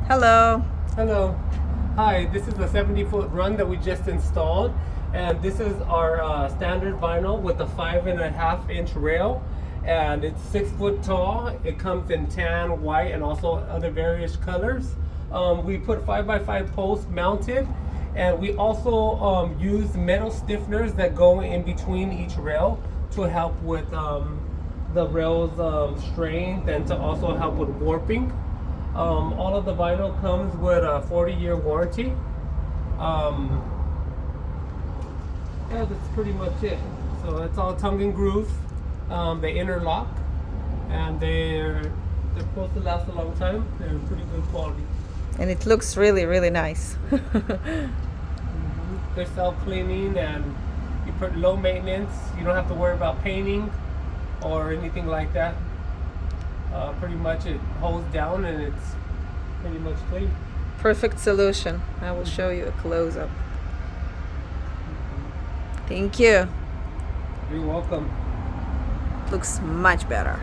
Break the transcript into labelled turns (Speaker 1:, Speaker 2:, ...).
Speaker 1: Hello.
Speaker 2: Hello. Hi, this is the 70-foot run that we just installed. And this is our standard vinyl with a 5.5-inch rail. And it's 6 foot tall. It comes in tan, white, and also other various colors. We put 5x5 posts mounted. And we also use metal stiffeners that go in between each rail to help with the rail's strength and to also help with warping. All of the vinyl comes with a 40-year warranty. Yeah, that's pretty much it. So it's all tongue and groove. They interlock, and they're supposed to last a long time. They're pretty good quality.
Speaker 1: And it looks really, really nice.
Speaker 2: They're self-cleaning, and you put low maintenance. You don't have to worry about painting or anything like that. Pretty much it holds down and it's pretty much clean.
Speaker 1: Perfect solution. I will show you a close-up. Thank you.
Speaker 2: You're welcome.
Speaker 1: Looks much better.